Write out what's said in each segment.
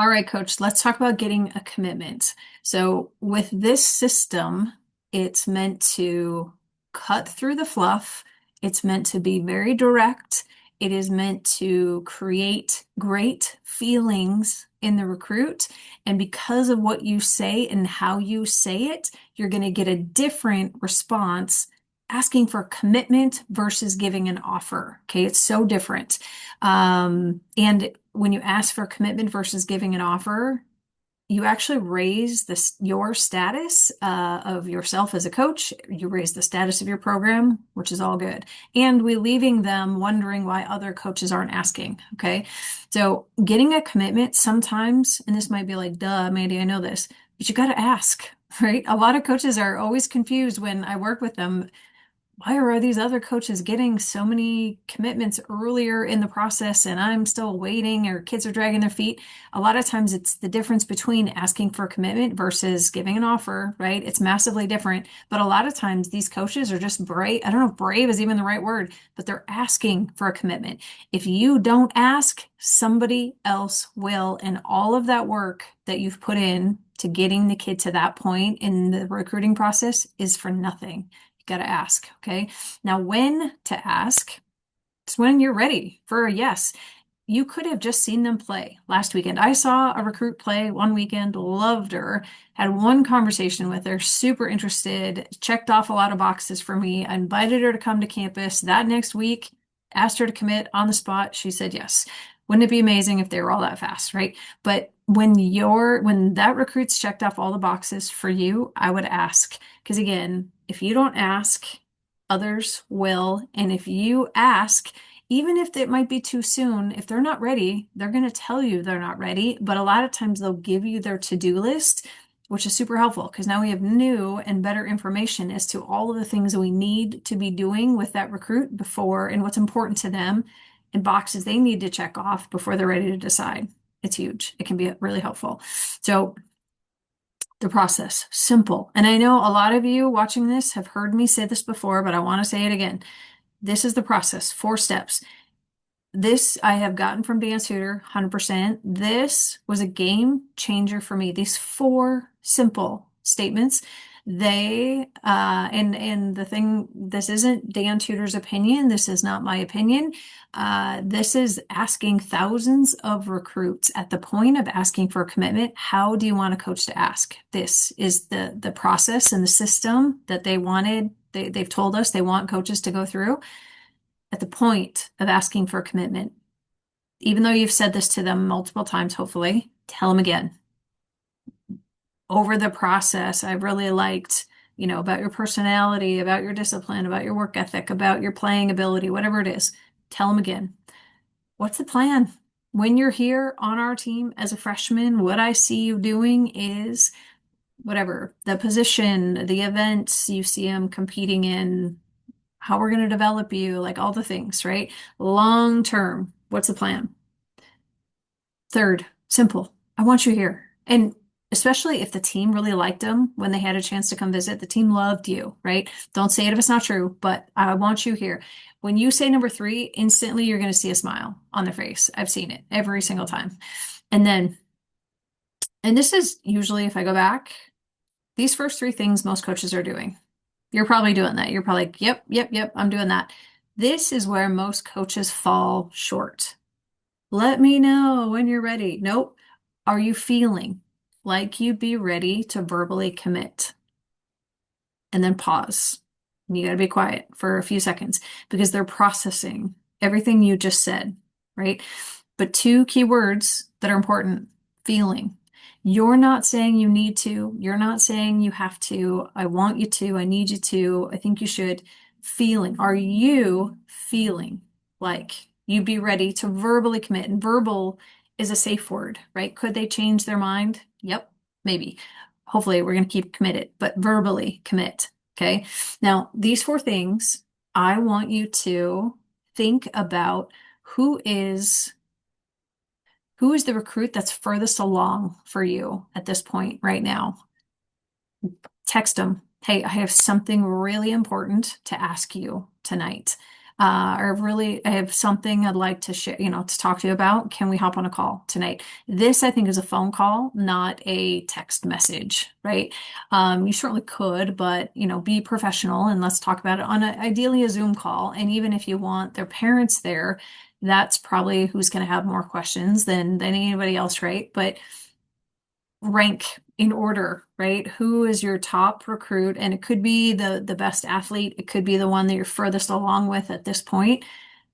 All right, coach, let's talk about getting a commitment. So, with this system, it's meant to cut through the fluff. It's meant to be very direct. It is meant to create great feelings in the recruit. And because of what you say and how you say it, you're going to get a different response asking for commitment versus giving an offer. Okay, it's so different. And when you ask for commitment versus giving an offer, you actually raise your status of yourself as a coach. You raise the status of your program, which is all good. And we leaving them wondering why other coaches aren't asking. Okay. So getting a commitment sometimes, and this might be like, duh, Mandy, I know this, but you got to ask, right? A lot of coaches are always confused when I work with them. Why are these other coaches getting so many commitments earlier in the process and I'm still waiting or kids are dragging their feet? A lot of times it's the difference between asking for a commitment versus giving an offer, right? It's massively different. But a lot of times these coaches are just brave. I don't know if brave is even the right word, but they're asking for a commitment. If you don't ask, somebody else will. And all of that work that you've put in to getting the kid to that point in the recruiting process is for nothing. Got to ask. Okay. Now, when to ask? It's when you're ready for a yes. You could have just seen them play last weekend. I saw a recruit play one weekend, loved her, had one conversation with her, super interested, checked off a lot of boxes for me. I invited her to come to campus that next week, asked her to commit on the spot. She said yes. Wouldn't it be amazing if they were all that fast, right? But when that recruit's checked off all the boxes for you, I would ask. Because again, if you don't ask, others will. And if you ask, even if it might be too soon, if they're not ready, they're going to tell you they're not ready. But a lot of times they'll give you their to-do list, which is super helpful because now we have new and better information as to all of the things that we need to be doing with that recruit before and what's important to them and boxes they need to check off before they're ready to decide. It's huge. It can be really helpful. So the process, simple. And I know a lot of you watching this have heard me say this before, but I want to say it again. This is the process, 4 steps. This I have gotten from Dan Suter, 100%. This was a game changer for me. These 4 simple statements, and the thing, this isn't Dan Tudor's opinion. This is not my opinion. This is asking thousands of recruits at the point of asking for a commitment. How do you want a coach to ask? This is the process and the system that they wanted. They've told us they want coaches to go through at the point of asking for a commitment. Even though you've said this to them multiple times, hopefully, tell them again. Over the process, I really liked, about your personality, about your discipline, about your work ethic, about your playing ability, whatever it is. Tell them again. What's the plan? When you're here on our team as a freshman, what I see you doing is whatever the position, the events you see them competing in, how we're going to develop you, like all the things, right? Long term, what's the plan? Third, simple. I want you here. And especially if the team really liked them when they had a chance to come visit, the team loved you, right? Don't say it if it's not true, but I want you here. When you say number 3, instantly you're going to see a smile on their face. I've seen it every single time. And then, and this is usually if I go back, these first 3 things most coaches are doing. You're probably doing that. You're probably like, yep, yep, yep, I'm doing that. This is where most coaches fall short. Let me know when you're ready. Nope. Are you feeling like you'd be ready to verbally commit? And then pause. You got to be quiet for a few seconds because they're processing everything you just said, right? But 2 key words that are important, feeling. You're not saying you need to. You're not saying you have to. I want you to. I need you to. I think you should. Feeling. Are you feeling like you'd be ready to verbally commit? And verbal is a safe word, right? Could they change their mind? Yep, maybe. Hopefully, we're going to keep committed, but verbally commit. Okay. Now, these 4 things, I want you to think about who is who is the recruit that's furthest along for you at this point right now? Text them. Hey, I have something really important to ask you tonight. I have something I'd like to share, to talk to you about. Can we hop on a call tonight? This, I think, is a phone call, not a text message, right? You certainly could, but, be professional and let's talk about it on ideally a Zoom call. And even if you want their parents there, that's probably who's going to have more questions than anybody else, right? But rank in order, right? Who is your top recruit? And it could be the best athlete. It could be the one that you're furthest along with at this point,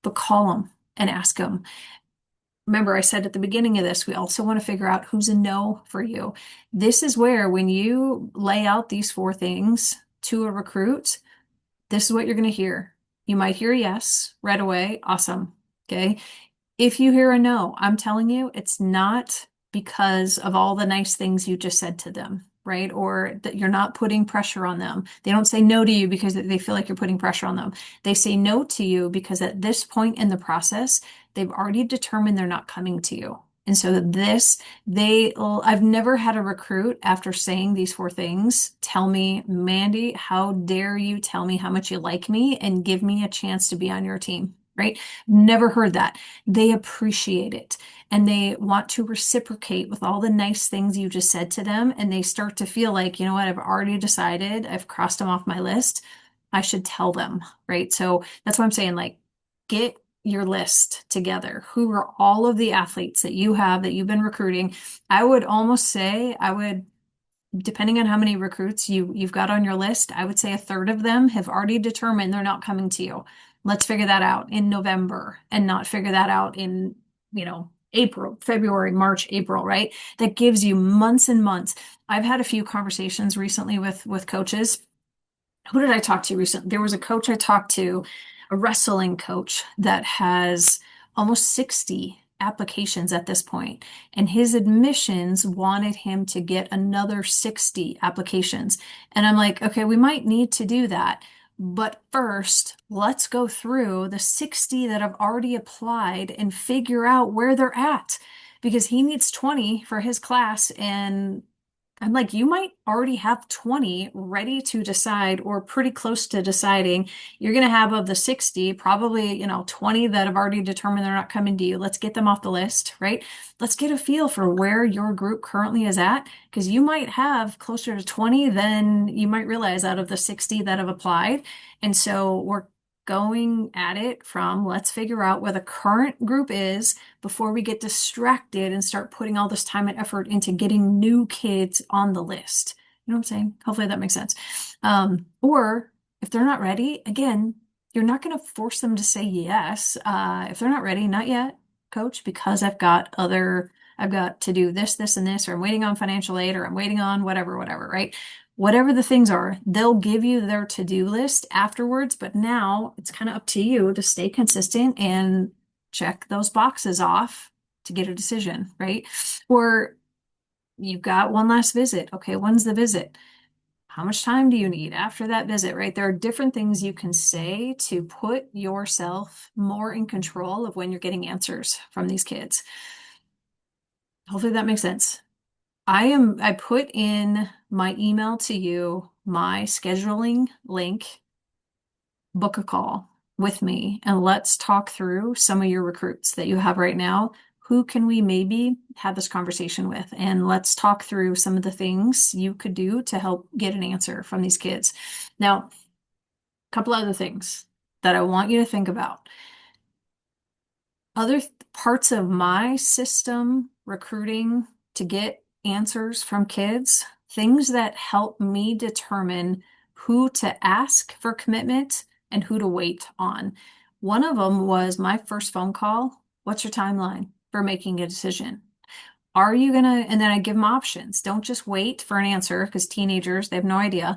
but call them and ask them. Remember, I said at the beginning of this, we also want to figure out who's a no for you. This is where, when you lay out these four things to a recruit, this is what you're going to hear. You might hear a yes right away. Awesome. Okay. If you hear a no, I'm telling you, it's not because of all the nice things you just said to them, right? Or that you're not putting pressure on them. They don't say no to you because they feel like you're putting pressure on them. They say no to you because at this point in the process, they've already determined they're not coming to you. And so I've never had a recruit after saying these four things tell me, Mandy, how dare you tell me how much you like me and give me a chance to be on your team, right? Never heard that. They appreciate it and they want to reciprocate with all the nice things you just said to them. And they start to feel like, you know what, I've already decided, I've crossed them off my list. I should tell them, right? So that's what I'm saying, like, get your list together. Who are all of the athletes that you have that you've been recruiting? I would almost say, depending on how many recruits you've got on your list, I would say a third of them have already determined they're not coming to you. Let's figure that out in November and not figure that out in, April, February, March, April, right? That gives you months and months. I've had a few conversations recently with coaches. Who did I talk to recently? There was a coach I talked to, a wrestling coach that has almost 60 applications at this point, and his admissions wanted him to get another 60 applications. And I'm like, okay, we might need to do that. But first, let's go through the 60 that have already applied and figure out where they're at because he needs 20 for his class. And I'm like, you might already have 20 ready to decide or pretty close to deciding. You're going to have of the 60, probably, 20 that have already determined they're not coming to you. Let's get them off the list, right? Let's get a feel for where your group currently is at, because you might have closer to 20 than you might realize out of the 60 that have applied. And so we're going at it from let's figure out where the current group is before we get distracted and start putting all this time and effort into getting new kids on the list. You know what I'm saying? Hopefully that makes sense. Or if they're not ready, again, you're not going to force them to say yes. If they're not ready, not yet, coach, because I've got to do this, this, and this, or I'm waiting on financial aid, or I'm waiting on whatever, right? Whatever the things are, they'll give you their to-do list afterwards, but now it's kind of up to you to stay consistent and check those boxes off to get a decision, right? Or you've got one last visit. Okay, when's the visit? How much time do you need after that visit, right? There are different things you can say to put yourself more in control of when you're getting answers from these kids. Hopefully that makes sense. I put in my email to you, my scheduling link, book a call with me and let's talk through some of your recruits that you have right now. Who can we maybe have this conversation with? And let's talk through some of the things you could do to help get an answer from these kids. Now, a couple other things that I want you to think about. Other parts of my system recruiting to get answers from kids, things that help me determine who to ask for commitment and who to wait on. One of them was my first phone call. What's your timeline for making a decision? Are you gonna, and then I give them options. Don't just wait for an answer because teenagers, they have no idea.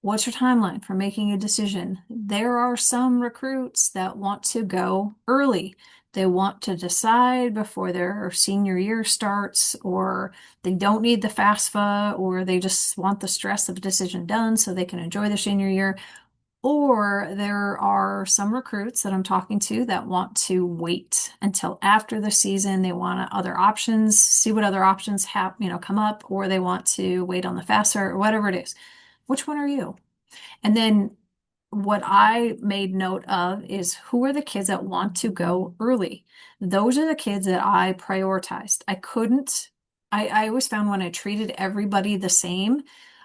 What's your timeline for making a decision? There are some recruits that want to go early. They want to decide before their senior year starts, or they don't need the FAFSA, or they just want the stress of the decision done so they can enjoy their senior year. Or there are some recruits that I'm talking to that want to wait until after the season. They want other options, see what other options have, come up, or they want to wait on the FAFSA or whatever it is. Which one are you? And then what I made note of is who are the kids that want to go early. Those are the kids that I prioritized. I always found when I treated everybody the same,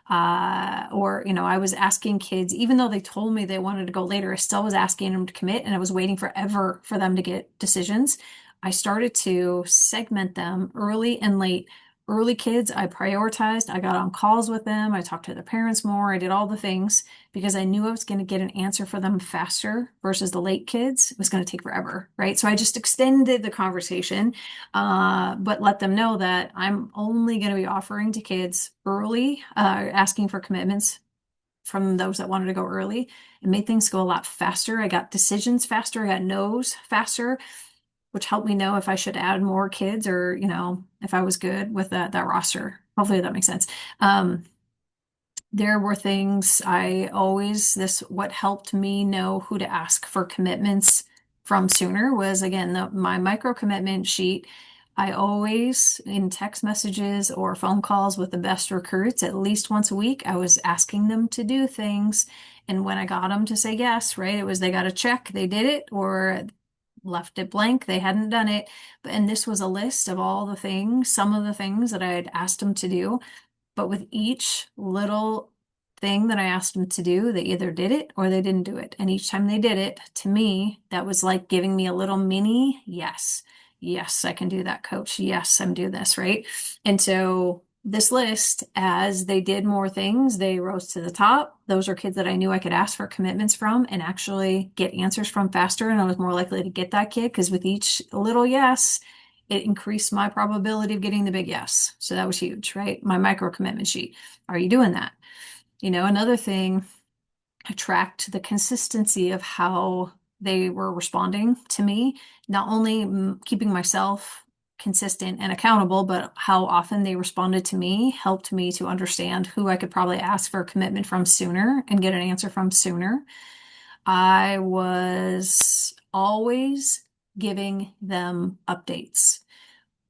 or, I was asking kids, even though they told me they wanted to go later, I still was asking them to commit and I was waiting forever for them to get decisions. I started to segment them early and late. Early kids, I prioritized. I got on calls with them. I talked to the parents more. I did all the things because I knew I was going to get an answer for them faster versus the late kids. It was going to take forever, right? So I just extended the conversation, but let them know that I'm only going to be offering to kids early, asking for commitments from those that wanted to go early. It made things go a lot faster. I got decisions faster. I got no's faster, which helped me know if I should add more kids or, if I was good with that roster. Hopefully that makes sense. There were things what helped me know who to ask for commitments from sooner was again, my micro commitment sheet. I always, in text messages or phone calls with the best recruits, at least once a week, I was asking them to do things. And when I got them to say yes, right, it was they got a check, they did it, or left it blank, they hadn't done it. And this was a list of all the things, some of the things that I had asked them to do. But with each little thing that I asked them to do, they either did it or they didn't do it. And each time they did it, to me, that was like giving me a little mini yes. Yes, I can do that, coach. Yes, I'm doing this, right? And so this list, as they did more things, they rose to the top. Those are kids that I knew I could ask for commitments from and actually get answers from faster. And I was more likely to get that kid because with each little yes, it increased my probability of getting the big yes. So that was huge, right? My micro commitment sheet. Are you doing that? Another thing, I tracked the consistency of how they were responding to me, not only keeping myself consistent and accountable, but how often they responded to me helped me to understand who I could probably ask for a commitment from sooner and get an answer from sooner. I was always giving them updates.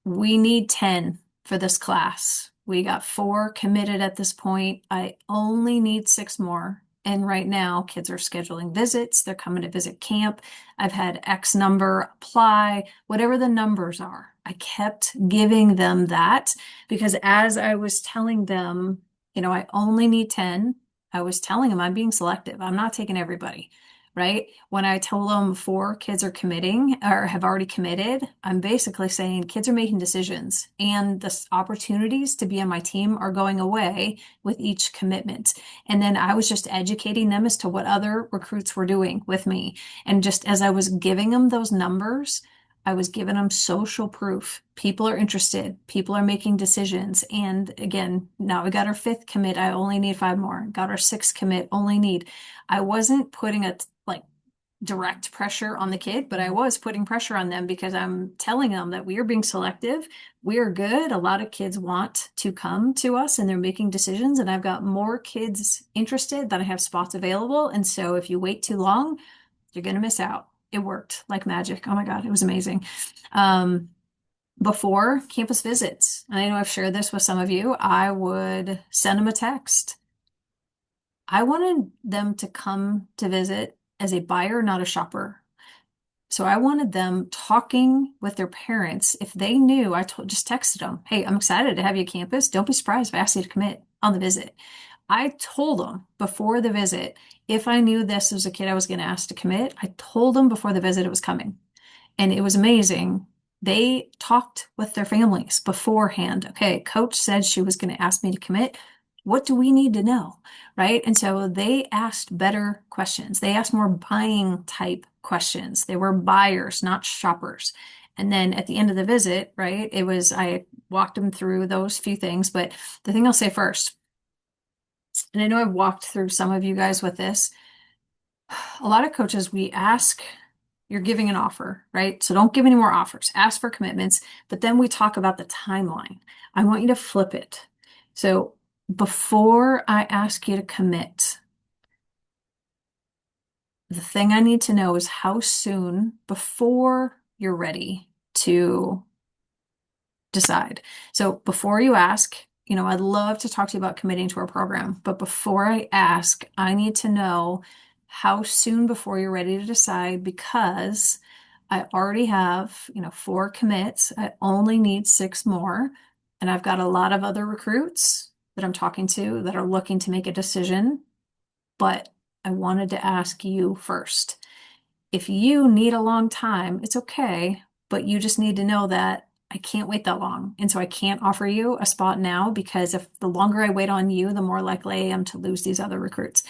We need 10 for this class. We got 4 committed at this point. I only need 6 more. And right now, kids are scheduling visits. They're coming to visit camp. I've had X number apply, whatever the numbers are. I kept giving them that because as I was telling them, I only need 10, I was telling them I'm being selective. I'm not taking everybody, right? When I told them 4 kids are committing or have already committed, I'm basically saying kids are making decisions and the opportunities to be on my team are going away with each commitment. And then I was just educating them as to what other recruits were doing with me. And just as I was giving them those numbers, I was giving them social proof. People are interested. People are making decisions. And again, now we got our 5th commit. I only need 5 more. Got our 6th commit. Only need. I wasn't putting a like direct pressure on the kid, but I was putting pressure on them because I'm telling them that we are being selective. We are good. A lot of kids want to come to us and they're making decisions. And I've got more kids interested than I have spots available. And so if you wait too long, you're going to miss out. It worked like magic. Oh my God, it was amazing. Before campus visits, and I know I've shared this with some of you, I would send them a text. I wanted them to come to visit as a buyer, not a shopper. So I wanted them talking with their parents. If they knew, just texted them, hey, I'm excited to have you at campus. Don't be surprised if I ask you to commit on the visit. I told them before the visit, if I knew this was a kid I was going to ask to commit, I told them before the visit it was coming. And it was amazing. They talked with their families beforehand. Okay, coach said she was going to ask me to commit. What do we need to know? Right. And so they asked better questions. They asked more buying type questions. They were buyers, not shoppers. And then at the end of the visit, right, I walked them through those few things. But the thing I'll say first, and I know I've walked through some of you guys with this, a lot of coaches, you're giving an offer, right? So don't give any more offers. Ask for commitments, but then we talk about the timeline. I want you to flip it. So before I ask you to commit, the thing I need to know is how soon before you're ready to decide. So before you ask, I'd love to talk to you about committing to our program, but before I ask, I need to know how soon before you're ready to decide, because I already have, 4 commits. I only need 6 more. And I've got a lot of other recruits that I'm talking to that are looking to make a decision. But I wanted to ask you first. If you need a long time, it's okay, but you just need to know that I can't wait that long. And so I can't offer you a spot now, because if the longer I wait on you, the more likely I am to lose these other recruits.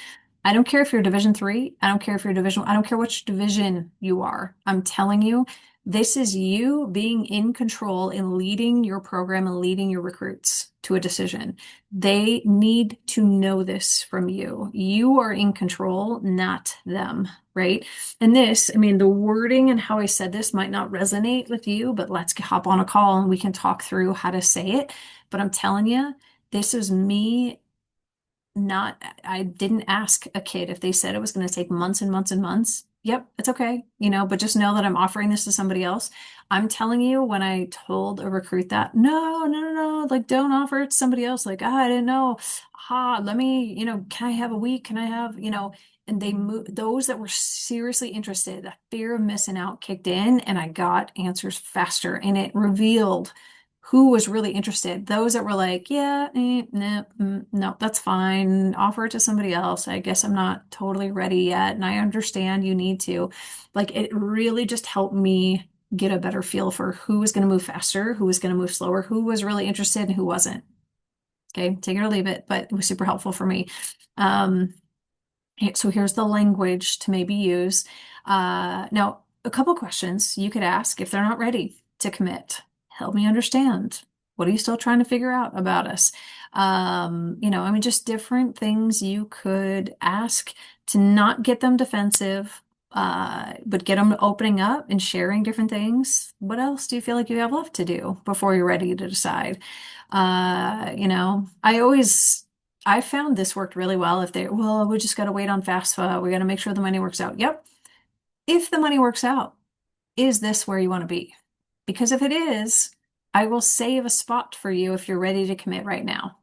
I don't care if you're Division 3. I don't care if you're I don't care which division you are. I'm telling you, this is you being in control and leading your program and leading your recruits to a decision. They need to know this from you. You are in control, not them, right? And this, I mean, the wording and how I said this might not resonate with you, but let's hop on a call and we can talk through how to say it. But I'm telling you, this is me not, I didn't ask a kid if they said it was going to take months and months and months. Yep, it's okay, but just know that I'm offering this to somebody else. I'm telling you, when I told a recruit that, no, no, no, no, like don't offer it to somebody else. Like, I didn't know. Let me, can I have a week? Can I have, and they moved those that were seriously interested. That fear of missing out kicked in, and I got answers faster, and it revealed who was really interested. Those that were like, yeah, no, no, that's fine. Offer it to somebody else. I guess I'm not totally ready yet. And I understand you need to. Like, it really just helped me get a better feel for who was going to move faster, who was going to move slower, who was really interested and who wasn't. Okay, take it or leave it, but it was super helpful for me. Um, so here's the language to maybe use. Now, a couple questions you could ask if they're not ready to commit. Help me understand. What are you still trying to figure out about us? I mean, just different things you could ask to not get them defensive, but get them opening up and sharing different things. What else do you feel like you have left to do before you're ready to decide? I found this worked really well. If they, well, we just got to wait on FAFSA. We got to make sure the money works out. Yep. If the money works out, is this where you want to be? Because if it is, I will save a spot for you if you're ready to commit right now.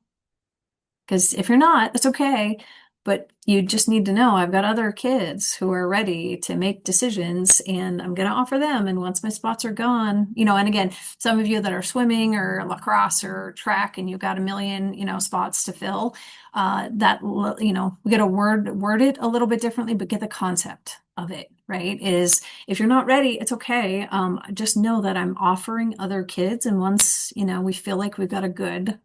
Because if you're not, that's okay. But you just need to know I've got other kids who are ready to make decisions, and I'm going to offer them. And once my spots are gone, and again, some of you that are swimming or lacrosse or track and you've got a million, spots to fill, we got to word it a little bit differently, but get the concept of it, right? Is if you're not ready, it's okay. Just know that I'm offering other kids. And once, we feel like we've got a good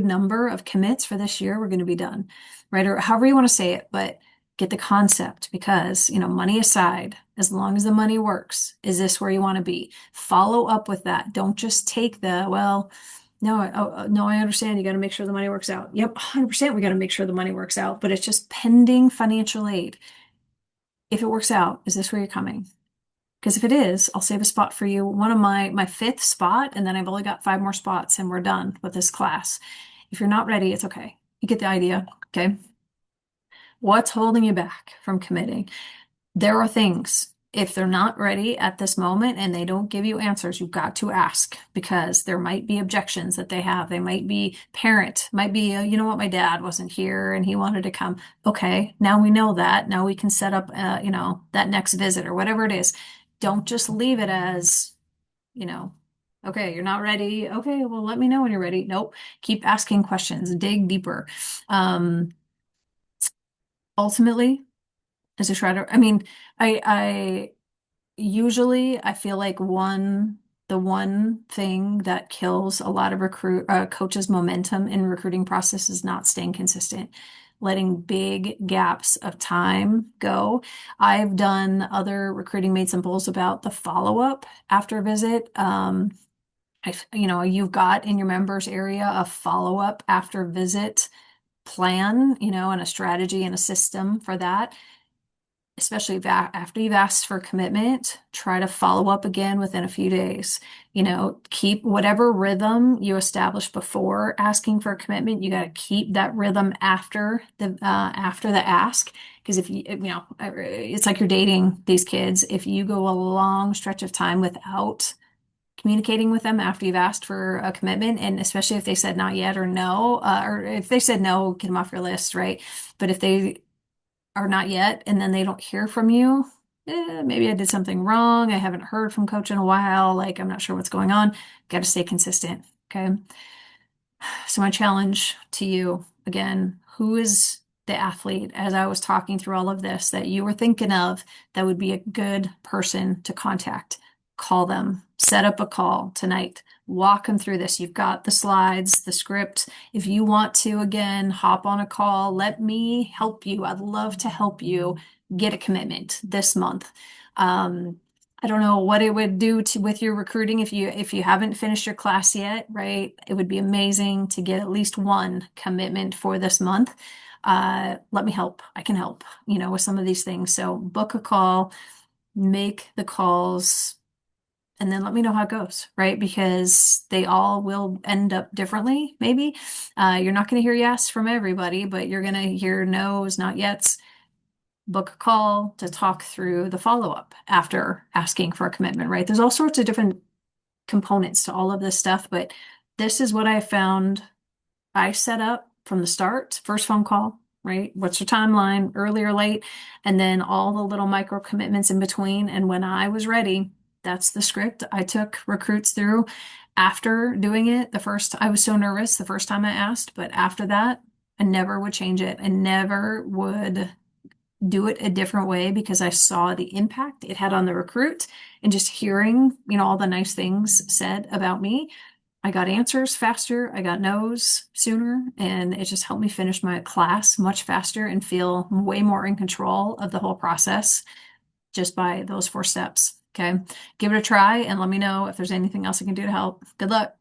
number of commits for this year, we're going to be done, right? Or however you want to say it, but get the concept, because, money aside, as long as the money works, is this where you want to be? Follow up with that. Don't just take well, no, no, I understand. You got to make sure the money works out. Yep, 100%. We got to make sure the money works out, but it's just pending financial aid. If it works out, is this where you're coming? Because if it is, I'll save a spot for you. One of my fifth spot, and then I've only got 5 more spots, and we're done with this class. If you're not ready, it's okay. You get the idea, okay? What's holding you back from committing? There are things. If they're not ready at this moment and they don't give you answers, you've got to ask, because there might be objections that they have. They might be parent, might be, you know what, my dad wasn't here and he wanted to come. Okay, now we know that. Now we can set up, that next visit or whatever it is. Don't just leave it as, you know, okay, you're not ready. Okay, well, let me know when you're ready. Nope. Keep asking questions, dig deeper. Um, Ultimately, as a shredder, I mean, I usually I feel like the one thing that kills a lot of coaches' momentum in recruiting process is not staying consistent, letting big gaps of time go. I've done other recruiting made simples about the follow-up after a visit. You've got in your members area a follow-up after visit plan, and a strategy and a system for that. Especially after you've asked for commitment, try to follow up again within a few days. Keep whatever rhythm you established before asking for a commitment. You got to keep that rhythm after the ask. Because if it's like you're dating these kids. If you go a long stretch of time without communicating with them after you've asked for a commitment, and especially if they said not yet or no, or if they said no, get them off your list, right? But if they or not yet, and then they don't hear from you, maybe I did something wrong. I haven't heard from coach in a while. Like, I'm not sure what's going on. Got to stay consistent. Okay. So my challenge to you again, who is the athlete as I was talking through all of this that you were thinking of that would be a good person to contact? Call them, set up a call tonight, walk them through this. You've got the slides, the script. If you want to, again, hop on a call, let me help you. I'd love to help you get a commitment this month. Um, I don't know what it would do to with your recruiting if you haven't finished your class yet, right? It would be amazing to get at least one commitment for this month. Let me help. I can help, with some of these things. So book a call, make the calls, and then let me know how it goes, right? Because they all will end up differently, maybe. You're not going to hear yes from everybody, but you're going to hear no's, not yets. Book a call to talk through the follow-up after asking for a commitment, right? There's all sorts of different components to all of this stuff, but this is what I found I set up from the start. First phone call, right? What's your timeline, early or late? And then all the little micro commitments in between. And when I was ready, that's the script I took recruits through. After doing it, I was so nervous the first time I asked, but after that, I never would change it. I never would do it a different way because I saw the impact it had on the recruit and just hearing, all the nice things said about me. I got answers faster, I got no's sooner, and it just helped me finish my class much faster and feel way more in control of the whole process just by those 4 steps. Okay. Give it a try and let me know if there's anything else I can do to help. Good luck.